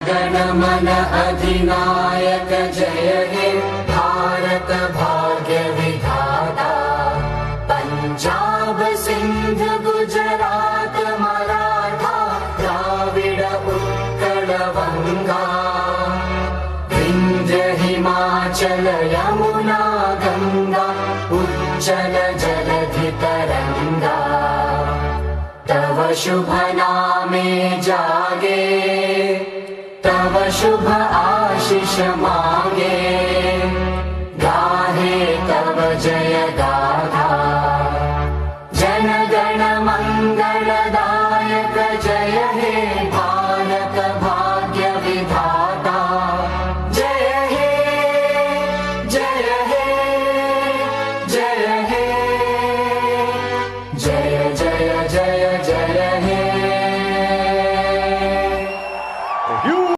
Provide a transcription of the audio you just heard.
गण मन अधिनायक जय हे भारत भाग्य विधाता। पंजाब सिंध गुजरात मराठा द्राविड उत्कल बंगा। विंध्य हिमाचल यमुना गंगा उच्चल जलधि तरंगा। तव शुभ नामे जागे तव शुभ आशीष मांगे। गाहे तव जय गाथा जन गण मंगलदायक जय हे भारत भाग्य विधाता।